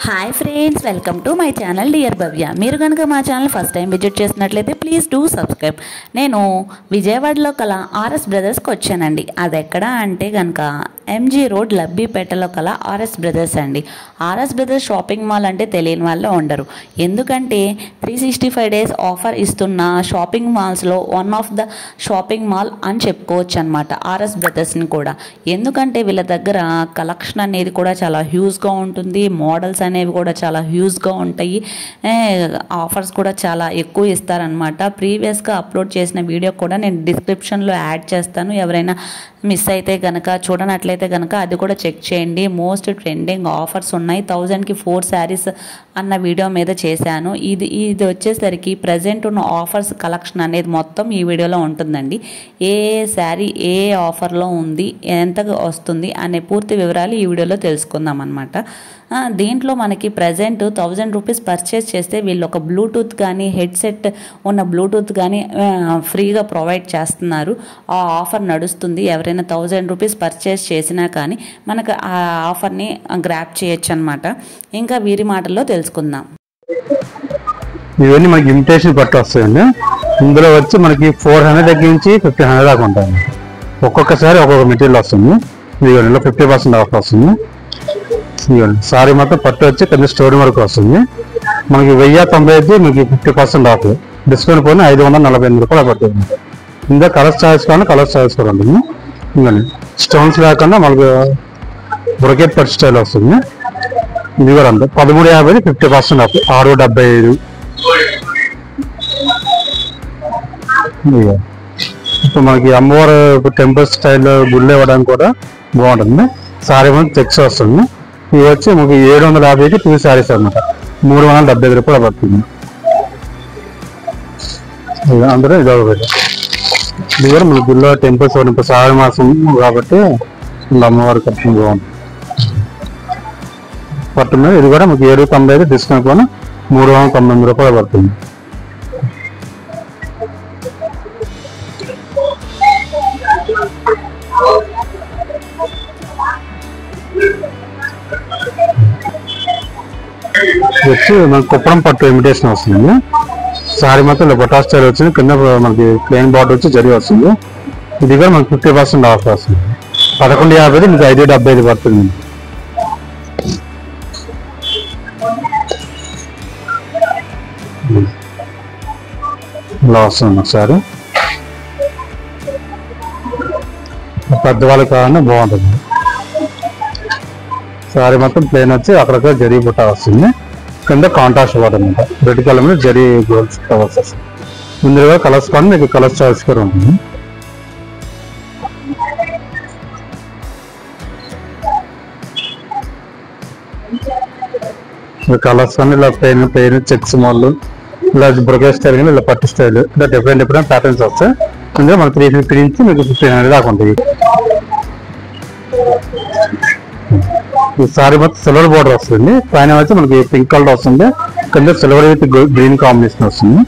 Hi friends, welcome to my channel dear Bhavya. మీరు కనుక మా ఛానల్ ఫస్ట్ టైం విజిట్ చేసినట్లయితే ప్లీజ్ డూ సబ్స్క్రైబ్. నేను విజయవాడలో కల ఆర్ఎస్ బ్రదర్స్కి వచ్చానండి. అది ఎక్కడ అంటే కనుక ఎంజీ రోడ్ లబ్బీపేటలో కల ఆర్ఎస్ బ్రదర్స్ అండి. ఆర్ఎస్ బ్రదర్స్ షాపింగ్ మాల్ అంటే తెలియని వాళ్ళు ఉండరు. ఎందుకంటే 365 days ఆఫర్ ఇస్తున్న షాపింగ్ మాల్స్లో one of the shopping mall అని చెప్పుకోవచ్చు అనమాట ఆర్ఎస్ బ్రదర్స్ని కూడా. ఎందుకంటే వీళ్ళ దగ్గర కలెక్షన్ అనేది కూడా చాలా హ్యూజ్గా ఉంటుంది, మోడల్స్ అనేవి కూడా చాలా హ్యూజ్గా ఉంటాయి, ఆఫర్స్ కూడా చాలా ఎక్కువ ఇస్తారనమాట. ప్రీవియస్గా అప్లోడ్ చేసిన వీడియో కూడా నేను డిస్క్రిప్షన్లో యాడ్ చేస్తాను. ఎవరైనా మిస్ అయితే కనుక చూడనట్లయితే కనుక అది కూడా చెక్ చేయండి. మోస్ట్ ట్రెండింగ్ ఆఫర్స్ ఉన్నాయి. 1000కి 4 శారీస్ అన్న వీడియో మీద చేశాను. ఇది వచ్చేసరికి ప్రజెంట్ ఉన్న ఆఫర్స్ కలెక్షన్ అనేది మొత్తం ఈ వీడియోలో ఉంటుందండి. ఏ శారీ ఏ ఆఫర్లో ఉంది, ఎంతగా వస్తుంది అనే పూర్తి వివరాలు ఈ వీడియోలో తెలుసుకుందాం అనమాట. దీంట్లో మనకి ప్రజెంట్ 1000 రూపీస్ పర్చేస్ చేస్తే వీళ్ళు ఒక బ్లూటూత్ కానీ హెడ్సెట్ ఉన్న బ్లూటూత్ కానీ ఫ్రీగా ప్రొవైడ్ చేస్తున్నారు. ఆ ఆఫర్ నడుస్తుంది. ఎవరైనా 1000 రూపీస్ పర్చేస్ చేసినా కానీ మనకు ఆ ఆఫర్ని గ్రాప్ చేయొచ్చు అనమాట. ఇంకా వీరి మాటల్లో తెలుసుకుందాం. ఇవన్నీ మనకి ఇమిటేషన్ పట్టు వస్తాయండి. ఇందులో వచ్చి మనకి 400 దగ్గర నుంచి 1500 దాకా ఉంటాయి. ఒక్కొక్కసారి ఒక్కొక్క మెటీరియల్ వస్తుంది. ఇదిగోండి 50% ఆఫర్ వస్తుంది. ఇదిగోండి సారీ మొత్తం పట్టు వచ్చి కింద స్టోరీ వరకు వస్తుంది. మనకి 1095 మీకు 50% ఆఫ్ డిస్కౌంట్ పోయిన 548 రూపాయలు పడుతుంది. ఇందులో కలర్స్ చాయిస్ కానీ కలర్స్ చాయిస్ కూడా ఉంటుంది. ఇదిగోండి స్టోన్స్ లేకుండా మనకు బ్రొకెట్ పట్టు స్టైల్ వస్తుంది. ఇది కూడా అంతే 1350 50% ఆఫ్ 675. ఇప్పుడు మనకి అమ్మవారు టెంపుల్ స్టైల్ గుళ్ళు ఇవ్వడానికి కూడా బాగుంటుంది. సారీ మనకి చెక్స్ వస్తుంది. ఇవి వచ్చి మనకి 750కి 2 శారీస్ అనమాట. 375 రూపాయలు పడుతుంది. అందరూ ఇది ఒకటి. ఇది కూడా మన గుళ్ళో టెంపుల్స్ ఇప్పుడు శ్రావణ మాసం కాబట్టి అమ్మవారి కట్టిన బాగుంటుంది. పడుతుంది. ఇది కూడా మనకి 795 డిస్కౌంట్ కూడా 390 రూపాయలు పడుతుంది. వచ్చి మనకి కుప్పడం పట్టు ఇమిటేషన్ వస్తుంది. సారీ మొత్తం ఇలా బొటా స్టైల్ వచ్చింది. కింద మనకి ప్లెయిన్ బార్డర్ వచ్చి జరి వస్తుంది. ఇది కూడా మనకి 50% ఆఫర్ వస్తుంది. 1150 మీకు 575 పడుతుంది. ఇలా వస్తుంది ఒకసారి. పెద్దవాళ్ళకి కావాలన్నా బాగుంటుంది. సారీ మొత్తం ప్లేన్ వచ్చి అక్కడక్కడ జరీ బుట్ట వస్తుంది. కింద కాంట్రాస్ట్ వాటర్ అనమాట. రెడ్ కలర్ మీద జరీ గోల్డ్ కవర్స్ వస్తుంది. ముందుగా కలర్స్ కానీ మీకు కలర్స్ చాయిస్ కూడా ఉంటుంది. కలర్స్ కానీ ఇలా ప్లెయిన్ చెక్స్ మోడల్, ఇలా బ్రొకెట్ స్టైల్ కానీ ఇలా పట్టు స్టైల్, ఇలా డిఫరెంట్ ప్యాటర్న్స్ వస్తాయి. అందులో మనకి 350 నుంచి మీకు 1500 దాకా ఉంటుంది. ఈ సారీ మొత్తం సిల్వర్ బోర్డర్ వస్తుంది. పైన వచ్చి మనకి పింక్ కలర్ వస్తుంది. కింద సిల్వర్ విత్ గ్రీన్ కాంబినేషన్ వస్తుంది.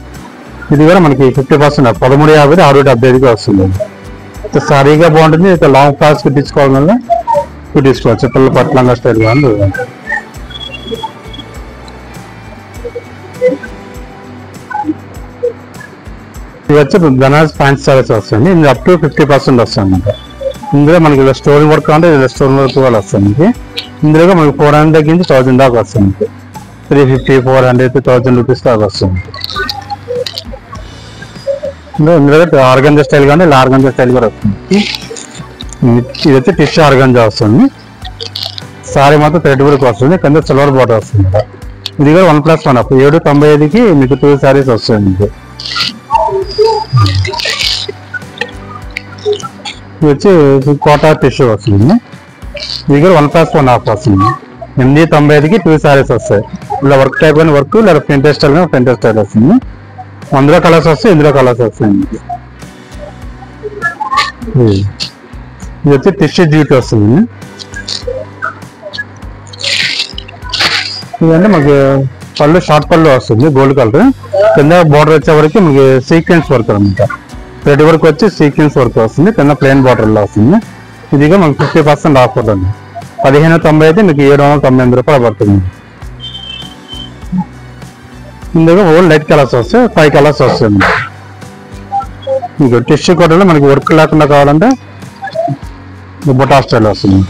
ఇది కూడా మనకి 50% 1350 675 వస్తుంది. సారీగా బాగుంటుంది. ఇక లాంగ్ ఫ్రాక్స్ కుట్టించుకోవడం వల్ల కుట్టించుకోవచ్చు. పిల్లల పట్లంగా స్టైల్ కానీ ఇది వచ్చి బనారస్ ప్యాంట్ సారీస్ వస్తుంది. ఇది అప్ టు 50% వస్తుంది. ఇందులో మనకి ఇలా స్టోన్ వర్క్ అంటే ఇలా స్టోన్ వర్క్ కూడా వస్తుంది. ఇందులో మనకి 400 దగ్గర నుంచి 1000 దాకా వస్తుంది. 350, 400, 1000 రూపీస్ దాకా వస్తుంది. ఇందులో ఆర్గంజా స్టైల్ కానీ ఇలా ఆర్గంజా స్టైల్ కూడా వస్తుంది. ఇది వచ్చి టిష్యూ ఆర్గంజా వస్తుంది. సారీ మాత్రం థ్రెడ్ వర్క్ వస్తుంది. కింద సిల్వర్ బార్డర్ వస్తుంది. ఇది కూడా 1+1 ఆఫ్ 795కి మీకు 2 శారీస్ వస్తుంది. ఇది వచ్చి కోటా టిష్యూ వస్తుంది. ఇది కూడా 1+1 ఆఫ్ వస్తుంది. 895కి 2 శారీస్ వస్తాయి. ఇలా వర్క్ టైప్ కానీ వర్క్ లేదా ప్రింటర్ స్టైల్ కానీ ప్రింటర్ స్టైల్ వస్తుంది. అందులో కలర్స్ వస్తాయి, ఇందులో కలర్స్ వస్తాయి. ఇది వచ్చి టిష్యూ డ్యూటీ వస్తుంది. ఇదంటే మనకి పళ్ళు షార్ట్ పళ్ళు వస్తుంది గోల్డ్ కలర్. కింద బార్డర్ వచ్చే వరకు మనకి సీక్వెన్స్ వర్క్ అనమాట. థ్రెడ్ వర్క్ వచ్చి సీక్వెన్స్ వర్క్ వస్తుంది. కింద ప్లెయిన్ బార్డర్లో వస్తుంది. ఇదిగా మనకి 50% ఆఫర్ అండి. 1590 అయితే మీకు 798 రూపాయలు పడుతుంది. ఇందులో ఓల్డ్ లైట్ కలర్స్ వస్తాయి, 5 కలర్స్ వస్తుంది. ఇంకా టిష్యూ కోటలో మనకి వర్క్ లేకుండా కావాలంటే బుటా స్టైల్ వస్తుంది.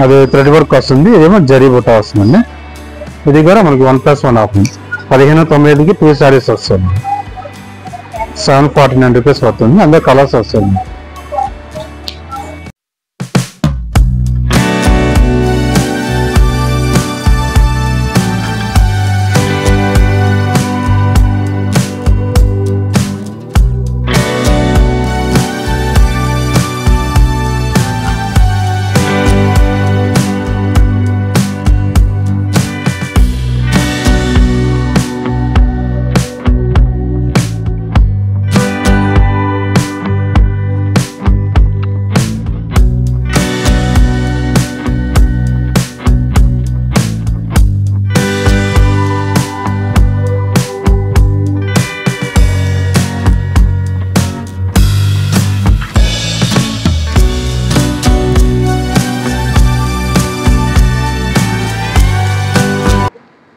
అది థ్రెడ్ వర్క్ వస్తుంది, ఇదేమో జరీ బుటా వస్తుందండి. ఇది కూడా మనకి 1+1 ఆఫర్ 1590కి 2 శారీస్ వస్తుంది. 749 రూపీస్ పడుతుంది. అందులో కలర్స్ వస్తుంది.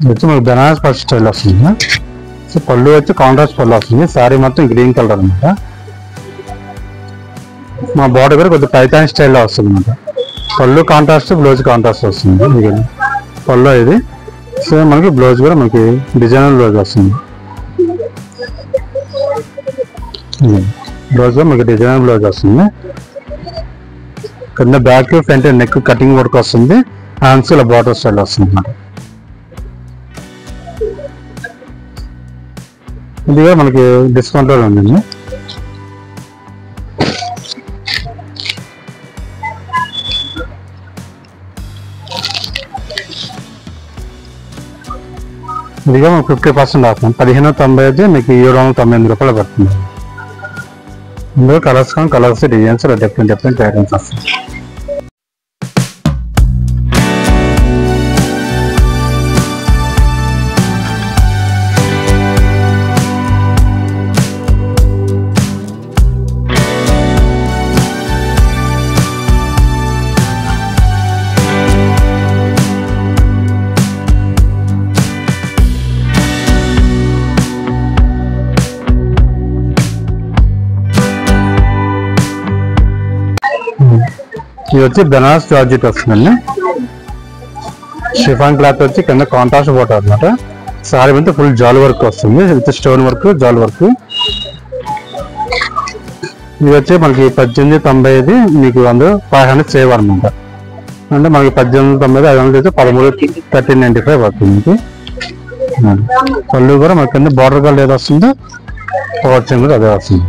వచ్చి మనకు బెనారస్ పట్టు స్టైల్ వస్తుంది. సో పళ్ళు వచ్చి కాంట్రాస్ట్ పళ్ళు వస్తుంది. శారీ మొత్తం గ్రీన్ కలర్ అనమాట. మా బార్డర్ కూడా కొద్దిగా పైతాన్ స్టైల్లో వస్తుంది అనమాట. పళ్ళు కాంట్రాస్ట్, బ్లౌజ్ కాంట్రాస్ట్ వస్తుంది. ఇది పళ్ళు ఇది. సో మనకి బ్లౌజ్ కూడా మనకి డిజైనర్ బ్లౌజ్ వస్తుంది. బ్లౌజ్ కూడా మనకి డిజైనర్ బ్లౌజ్ వస్తుంది. కింద back front neck cutting work వస్తుంది. హ్యాండ్స్ ఇలా బార్డర్ స్టైల్ వస్తుంది అన్నమాట. ఇది కూడా మనకి డిస్కౌంట్ లో ఉందండి. ఇదిగా మనకు 50% ఆఫ్ 1595 మీకు 798 రూపాయలు పడుతుంది. ఇందులో కలర్స్ డిజైన్స్ డిఫరెంట్ ఐటమ్స్ వస్తాయి. ఇది వచ్చి బెనారస్ జార్జెట్ వస్తుందండి. షిఫాన్ క్లాత్ వచ్చి కింద కాంట్రాస్ట్ బోర్డర్ అనమాట. సారీ అంతా ఫుల్ జాల్ వర్క్ వస్తుంది విత్ స్టోన్ వర్క్, జాల్ వర్క్. ఇది వచ్చి మనకి 1895 మీకు అందులో 500 సేవ్ అనమాట. అంటే మనకి 1890 500 అయితే 1395 పడుతుంది. పళ్ళు కూడా మనకి కింద బార్డర్ కలర్ ఏదో వస్తుందో పవర్చింగ్ కూడా అదే వస్తుంది,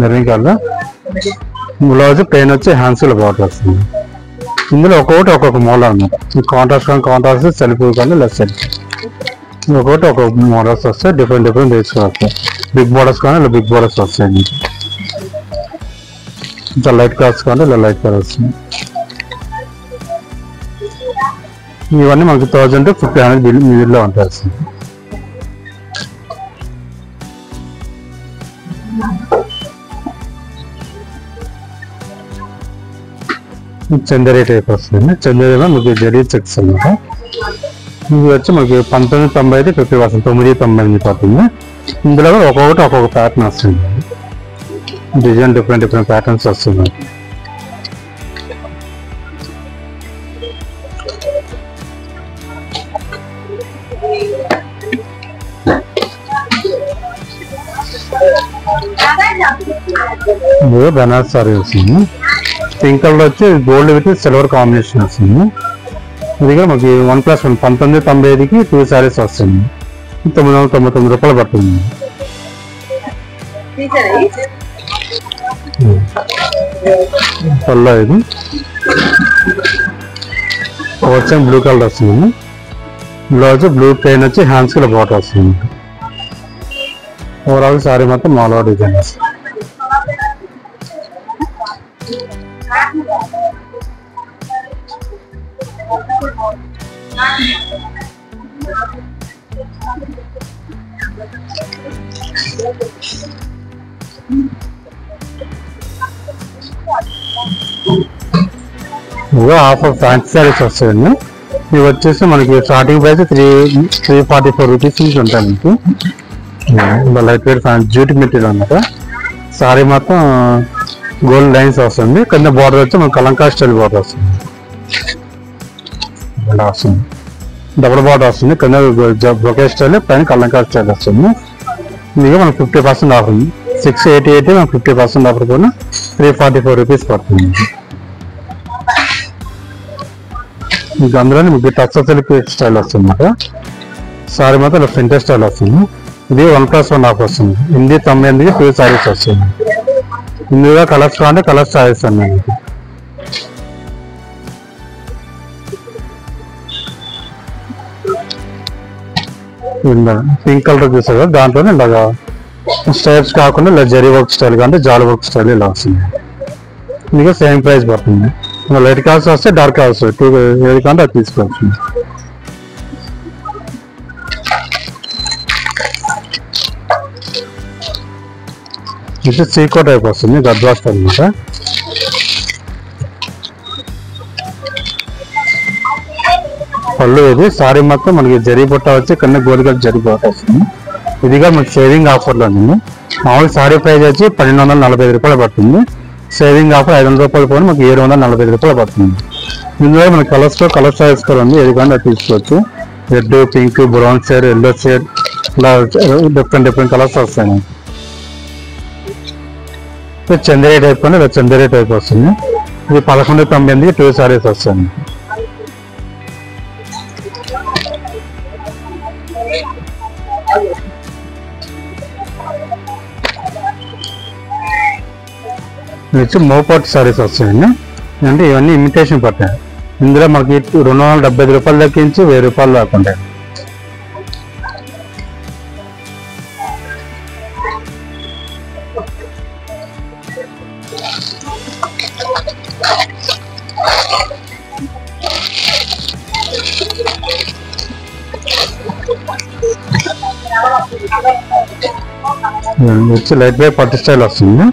మెరూన్ కలర్. బ్లౌజ్ ప్లెయిన్ వచ్చి హ్యాండ్స్ బార్డర్ వస్తుంది. ఇందులో ఒక్కొక్క మోడల్ అనమాట. కాంట్రాస్ట్ సెల్ఫ్ కానీ లెస్ సెల్ఫ్ ఒక్కొక్క మోడల్స్ వస్తాయి. డిఫరెంట్ రేట్స్ వస్తాయి. బిగ్ బోర్డర్స్ కానీ ఇలా బిగ్ బోర్డర్స్ వస్తాయి. ఇంకా లైట్ కలర్స్ కానీ ఇలా లైట్ కలర్స్. ఇవన్నీ మనకి 1000 to 1500 మిడిల్లో ఉంటాయి. చందరి టైప్ వస్తుంది. చందరిలో మీకు జరీ చెక్స్ అనమాట. ఇది వచ్చి మనకి 1990 50% 998 పడుతుంది. ఇందులో ఒక్కొక్క ప్యాటర్న్ వస్తుంది. డిజైన్ డిఫరెంట్ ప్యాటర్న్స్ వస్తుంది. బెనారస్ సారీ వస్తుంది. పింక్ కలర్ వచ్చి గోల్డ్ విత్ సిల్వర్ కాంబినేషన్ వస్తుంది. ఇది కూడా మనకి 1+1 1995కి 2 శారీస్ వస్తుంది. 999 రూపాయలు పడుతుంది. పళ్ళు ఇది వచ్చి బ్లూ కలర్ వస్తుంది. బ్లౌజ్ బ్లూ ప్లెయిన్ వచ్చి హ్యాండ్స్ కూడా బాటర్ వస్తుంది. ఓవరాల్ శారీ మొత్తం మాల్వా డిజైన్ వస్తుంది. ఆఫర్ ఫ్యాన్సీ శారీస్ వస్తాయండి. ఇవి వచ్చేసి మనకి స్టార్టింగ్ ప్రైస్ 344 రూపీస్ నుంచి ఉంటాయి మీకు. లైట్ వెయిట్ జ్యూట్ మెటీరియల్ అన్నమాట. సారీ మొత్తం గోల్డ్ లైన్స్ వస్తుంది, కింద బార్డర్ వచ్చి మనకి కలంకారీ స్టైల్ బార్డర్ వస్తుంది. ఇలా వస్తుంది, డబుల్ బార్డర్ వస్తుంది, కింద బొకే స్టైల్, పైన కలంకారీ స్టైల్ వస్తుంది. మీకు మనకు 50% ఆఫర్ ఉంది. 688 మనకు 50% ఆఫర్ కూడా 344 రూపీస్ పడుతుంది. మీకు అందులోనే మీకు టచ్ సిల్క్ స్టైల్ వస్తుంది అన్నమాట. సారీ మాత్రం ఇలా ప్రింటెడ్ స్టైల్ వస్తుంది. ఇది 1+1 ఆఫర్ వస్తుంది. 898కి 2 సారీస్ వస్తుంది. ఇందులో కలర్స్ కావాలంటే కలర్స్ సారీస్ అన్నాయి. పింక్ కలర్ చూసారు కదా, దాంట్లోనే ఇలాగా స్టైల్స్ కాకుండా ఇలా జరీ వర్క్ స్టైల్ కానీ జాల్ వర్క్ స్టైల్ ఇలా వస్తుంది. మీకు సేమ్ ప్రైస్ పడుతుంది. లైట్ కలర్స్ వస్తే డార్క్ కలర్స్ ఏది కంటే అది తీసుకోవచ్చు. ఇది సీకో టైప్ వస్తుంది, గద్వాస్ అనమాట. పళ్ళు ఇది. సారీ మొత్తం మనకి జరీ బుట్ట వచ్చి కన్నా గోధుమ జరీ బుట్ట వస్తుంది. ఇదిగా మనకి సేవింగ్ ఆఫర్లో ఉంది. మామూలు సారీ ప్రైస్ వచ్చి 1245 రూపాయలు పడుతుంది. సేవింగ్ ఆఫర్ 500 రూపాయలు పోయి మనకి 745 రూపాయలు పడుతుంది. ఇందులో మన కలర్ చాయిస్ కూడా ఉంది, ఏది కానీ అది తీసుకోవచ్చు. Red, pink, brown shade, yellow shade, ఇలా డిఫరెంట్ కలర్స్ వస్తాయి. చందేరి టైప్ కానీ ఇలా చందేరి టైప్ వస్తుంది. ఇది 1198కి 2 సారీస్ వస్తాయి. వచ్చి మోపాట్ సారీస్ వస్తాయండి. అంటే ఇవన్నీ ఇమిటేషన్ పట్టాయి. ఇందులో మనకి 275 రూపాయలు దక్కించి 1000 రూపాయలు దాకా. వచ్చి లైట్ వెయిట్ పట్టు స్టైల్ వస్తుంది.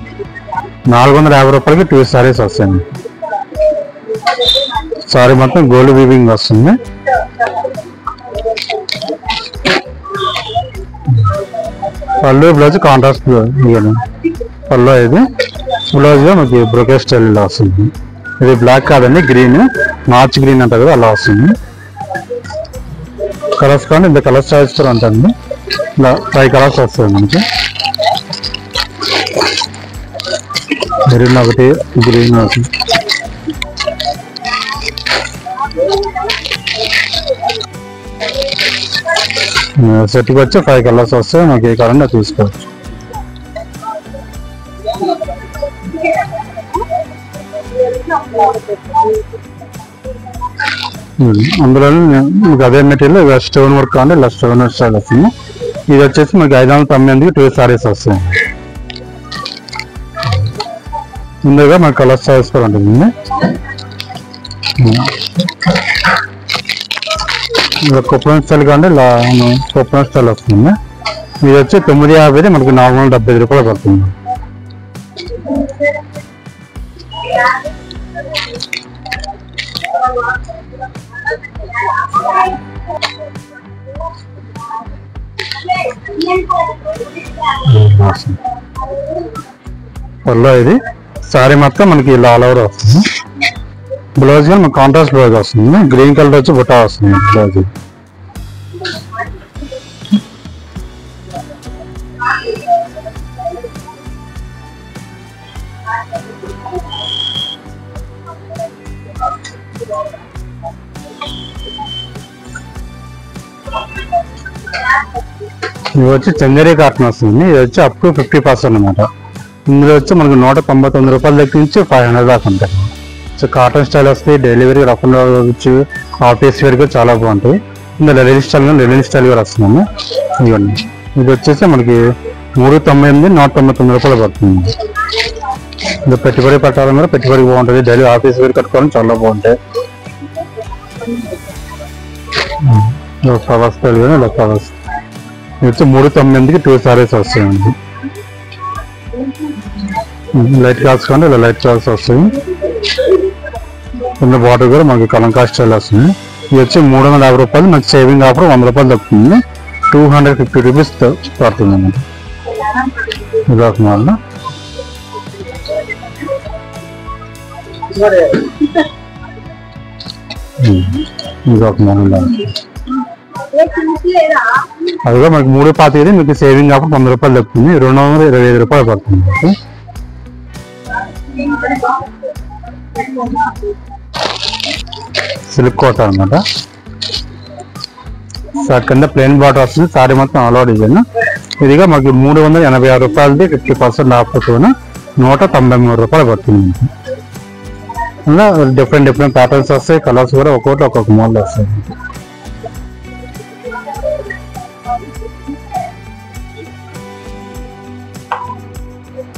450 రూపాయలకి 2 సారీస్ వస్తాయండి. సారీ మొత్తం గోల్డ్ వీవింగ్ వస్తుంది. పళ్ళు బ్లౌజ్ కాంట్రాస్ట్ పళ్ళు. ఇది బ్లౌజ్ మనకి బ్రొకే స్టైల్ ఇలా వస్తుంది. ఇది బ్లాక్ కాదండి, గ్రీన్, మార్చ్ గ్రీన్ అంటారు కదా, అలా వస్తుంది. కలర్స్ కానీ ఇంత కలర్స్ చాయిస్ కూడా ఉంటుంది. ఇలా 5 కలర్స్ వస్తాయి మనకి. గ్రీన్ ఒకటి, గ్రీన్ ఒకటి. సెట్కి వచ్చి 5 కలర్స్ వస్తాయి. మనకి ఏ కలర్ తీసుకోవచ్చు. అందులో మీకు అదే మెటీరియల్ స్టోన్ వర్క్ కావాలి, ఇలా స్టోన్ వర్క్ స్టైల్ వస్తుంది. ఇది వచ్చేసి మనకి 598కి 2 సారీస్ వస్తాయి. ముందుగా మనకి కలర్ చాయిస్ కూడా ఉంటుంది. కొప్పరం స్టైల్ కానీ ఇలా కొప్పరం స్టైల్ వస్తుంది. ఇది వచ్చి 950, మనకి 475 రూపాయలు పడుతుంది. పళ్ళు ఇది. సారీ మొత్తం మనకి ఇలా ఆల్ ఓవర్ వస్తుంది. బ్లౌజ్ కానీ మనకి కాంట్రాస్ట్ బ్లౌజ్ వస్తుంది. గ్రీన్ కలర్ వచ్చి బుట్ట వస్తుంది బ్లౌజ్. ఇది వచ్చి చందేరి కాటన్ వస్తుంది. ఇది వచ్చి అప్ టు 50% అనమాట. ఇందులో వచ్చి మనకు 199 రూపాయల దగ్గర నుంచి 500 దాకా ఉంటాయి. సో కాటన్ స్టైల్ వస్తాయి. డైలీ వేర్, రఫ్ అండ్ వచ్చి ఆఫీస్ వేర్ కూడా చాలా బాగుంటాయి. ఇందులో లెనిన్ స్టైల్ కూడా వస్తున్నాము. ఇవన్నీ ఇది వచ్చేసి మనకి 398, 199 రూపాయలు పడుతుంది. ఇది పెట్టుబడి పెట్టాలని కూడా పెట్టుబడి బాగుంటుంది. డైలీ ఆఫీస్ వేర్ కట్టుకోవడం చాలా బాగుంటాయి. ఫ్లవర్స్ స్టైల్ కానీ ఇలా ఫ్లవర్స్. ఇది వచ్చి 398కి 2 సారీస్ వస్తాయండి. లైట్ కలర్స్ కానీ ఇలా లైట్ కలర్స్ వస్తాయి. కింద బార్డర్ కూడా మనకి కలంకారీ స్టైల్ వస్తుంది. ఇది వచ్చి 350 రూపాయలు, మనకి సేవింగ్ ఆఫర్ 100 రూపాయలు దొరుకుతుంది. 250 రూపీస్ పడుతుంది అన్నమాట. ఇదొక మోడల్. ఇదొక మోడల్. అదిగా మనకి 3.25 మీకు సేవింగ్ ఆఫర్ 100 రూపాయలు దొరుకుతుంది. 225 రూపాయలు పడుతుంది. సిల్క్ కోట అనమాట. కింద ప్లెయిన్ బార్డర్ వస్తుంది. సారీ మొత్తం ఆల్ ఓవర్ డిజైన్. ఇదిగా మనకి 386 రూపాయలది 50% ఆఫర్తో 193 రూపాయలు పడుతుంది. ఇలా డిఫరెంట్ ప్యాటర్న్స్ వస్తాయి. కలర్స్ కూడా ఒక్కొక్క మోడల్ వస్తాయి.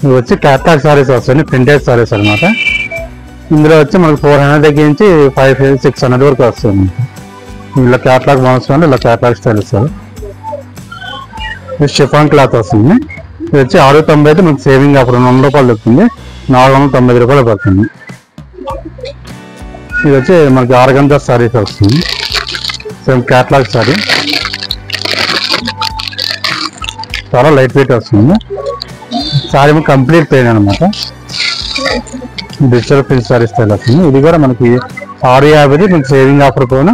ఇవి వచ్చి క్యాట్లాగ్ సారీస్ వస్తాయి, ప్రింటెడ్ సారీస్ అనమాట. ఇందులో వచ్చి మనకి 400 దగ్గర నుంచి 500-600 వరకు వస్తుంది. ఇలా క్యాట్లాగ్ బాగుంటుంది. ఇలా క్యాట్లాగ్ స్టైల్ ఇస్తారు. ఇది షిఫాన్ క్లాత్ వస్తుంది. ఇది వచ్చి 690 అయితే మనకి సేవింగ్ ఆఫర్ 100 రూపాయలు దొరుకుతుంది. 490 రూపాయలు పడుతుంది. ఇది వచ్చి మనకి ఆర్గంజా సారీస్ వస్తుంది. సేమ్ క్యాట్లాగ్ సారీ, చాలా లైట్ వెయిట్ వస్తుంది. సారీ కంప్లీట్ ప్లెయిన్ అనమాట. డిజిటల్ ప్రింట్ సారీ స్టైల్ వస్తుంది. ఇది కూడా మనకి 650 మనకి సేవింగ్ ఆఫర్ పోయిన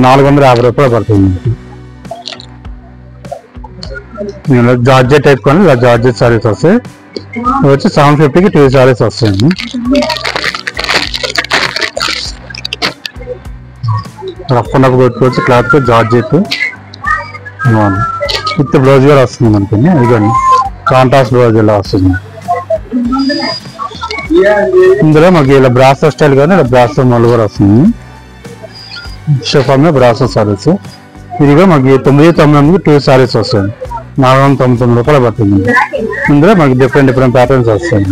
450 రూపాయలు పడుతుంది. జార్జెట్ టైప్ కొని ఇలా జార్జెట్ సారీస్ వస్తాయి. వచ్చి 750కి 2 సారీస్ వస్తాయండి. రఫ్ అండ్ పెట్టుకోవచ్చు. క్లాత్ జార్జెట్ విత్ బ్లౌజ్ కూడా వస్తుంది మనకి. ఇదిగోండి కాంట్రాస్ట్ బ్లౌజ్ ఇలా వస్తుంది. ఇందులో మనకి ఇలా బ్రాసో స్టైల్ కానీ ఇలా బ్రాసో మోడల్ కూడా వస్తుంది. Chiffon brasso saris. ఇది కూడా మనకి 990కి 2 సారీస్ వస్తాయి. 499 రూపాయలు పడుతుంది. ఇందులో మనకి డిఫరెంట్ ప్యాటర్న్స్ వస్తాయి.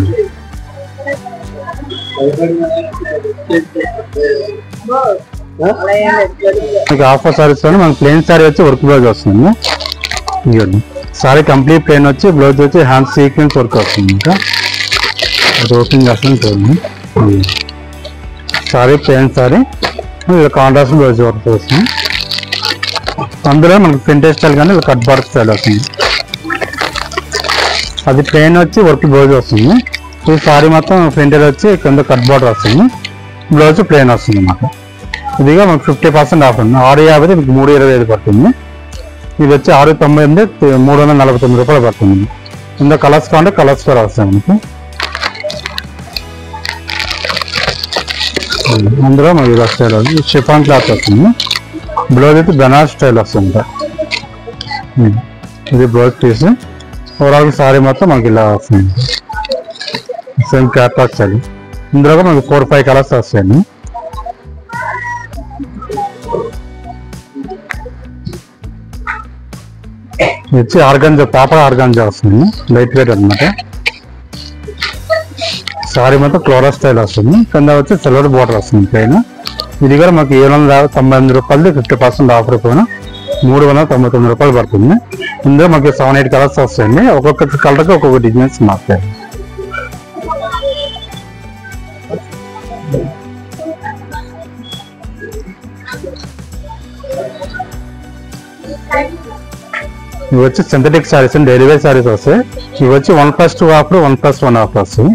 మనకి ఆఫర్ సారీస్ కానీ మనకి ప్లెయిన్ సారీ వచ్చి వర్క్ బ్లౌజ్ వస్తుంది. ఇవ్వండి సారీ కంప్లీట్ ప్లెయిన్ వచ్చి బ్లౌజ్ వచ్చి హ్యాండ్ సీక్వెన్స్ వర్క్ వస్తుంది. ఇంకా ఓపెనింగ్ వస్తుంది చూడండి. Sorry plain sorry contrast blouse work వస్తుంది. అందులో మనకి ప్రింటెడ్ స్టైల్ కానీ కట్ బార్డర్ స్టైల్ వస్తుంది. అది ప్లెయిన్ వచ్చి వర్క్ బ్లౌజ్ వస్తుంది. ఈ సారీ మొత్తం ప్రింటెడ్ వచ్చి కింద కట్ బార్డర్ వస్తుంది. బ్లౌజ్ ప్లెయిన్ వస్తుంది అన్నమాట. ఇదిగా మనకు 50% ఆఫర్ ఉంది. 650 మీకు 325 పడుతుంది. ఇది వచ్చి 698 349 రూపాయలు పడుతుంది. ఇందులో కలర్స్ కావాలంటే కలర్స్ కూడా వస్తాయి మనకి. అందులో మనకి ఇలా స్టైల్ షిఫాన్ క్లాత్ వస్తుంది. బ్లౌజ్ అయితే బెనారస్ స్టైల్ వస్తుంది. ఇది బ్లౌజ్ పీస్. ఓవరాల్ సారీ మొత్తం మనకి ఇలా వస్తుంది. Same catalogue style. ఇందులో మనకి 4-5 కలర్స్ వస్తాయండి. వచ్చి ఆర్గాంజా పేపర్ ఆర్గాంజా వస్తుంది. లైట్ వెయిట్ అనమాట. సారీ మొత్తం ఫ్లోరల్ స్టైల్ వస్తుంది. కింద వచ్చి సిల్వర్ బోర్డర్ వస్తుంది పైన. ఇది కూడా మనకి 798 రూపాయలు 50% ఆఫర్ పోయిన 399 రూపాయలు పడుతుంది. ఇందులో మనకి 7-8 కలర్స్ వస్తాయండి. ఒక్కొక్క కలర్కి ఒక్కొక్క డిజైన్స్ మారుతాయి. ఇవి వచ్చి synthetic saris and daily wear saris వస్తాయి. ఇవి వచ్చి 1+2 ఆఫర్ 1+1 ఆఫర్ వస్తాయి.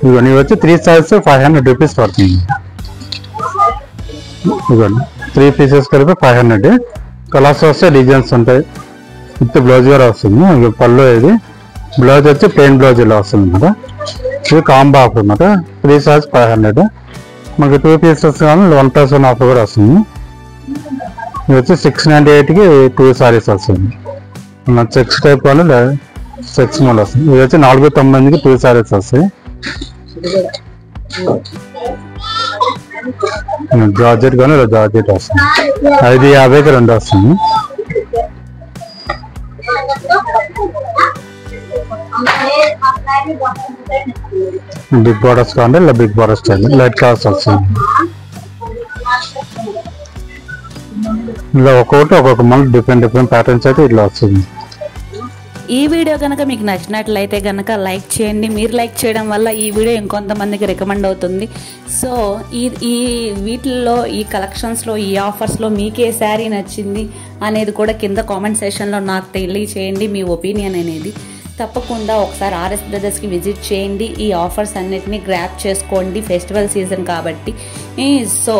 ఇవన్నీ వచ్చి 3 సారీస్ 500 రూపీస్ పడుతుంది. ఇవ్వండి 3 పీసెస్ కలిపి 500. కలర్స్ వస్తే డిజైన్స్ ఉంటాయి. విత్ బ్లౌజ్ కూడా వస్తుంది. పళ్ళు ఇది బ్లౌజ్ వచ్చి ప్లెయిన్ బ్లౌజ్ ఇలా వస్తుంది అనమాట. ఇది కాంబో ఆఫర్ అనమాట. 3 సారీస్ 500. మనకి 2 పీసెస్ కానీ 1+1 ఆఫర్ కూడా వస్తుంది. ఇది వచ్చి 698కి 2 సారీస్ వస్తుంది. చెక్స్ టైప్ కానీ చెక్స్ మోడల్ వస్తుంది. ఇది వచ్చి 490కి 2 సారీస్ వస్తాయి. జార్జెట్ కానీ ఇలా జార్జెట్ వస్తుంది. 550కి 2 వస్తుంది. బిగ్ బార్డర్స్ కానీ ఇలా big border style light colours వస్తుంది. ఇలా ఒక్కొక్కటి ఒక్కొక్క మళ్ళీ డిఫరెంట్ ప్యాటర్న్స్ అయితే ఇట్లా వస్తుంది. ఈ వీడియో కనుక మీకు నచ్చినట్లయితే కనుక లైక్ చేయండి. మీరు లైక్ చేయడం వల్ల ఈ వీడియో ఇంకొంతమందికి రికమెండ్ అవుతుంది. సో ఈ వీటిల్లో, ఈ కలెక్షన్స్లో, ఈ ఆఫర్స్లో మీకే శారీ నచ్చింది అనేది కూడా కింద కామెంట్ సెక్షన్లో నాకు తెలియచేయండి. మీ ఒపీనియన్ అనేది తప్పకుండా ఒకసారి ఆర్ఎస్ బ్రదర్స్కి విజిట్ చేయండి. ఈ ఆఫర్స్ అన్నిటినీ గ్రాప్ చేసుకోండి, ఫెస్టివల్ సీజన్ కాబట్టి. సో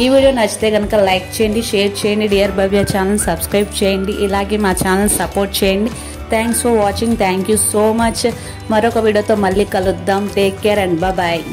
ఈ వీడియో నచ్చితే కనుక లైక్ చేయండి, షేర్ చేయండి, డియర్ భవ్య ఛానల్ సబ్స్క్రైబ్ చేయండి. ఇలాగే మా ఛానల్ సపోర్ట్ చేయండి. Thanks for watching. Thank you so much. మరొక వీడియోతో మళ్ళీ కలుద్దాం. Take care and bye.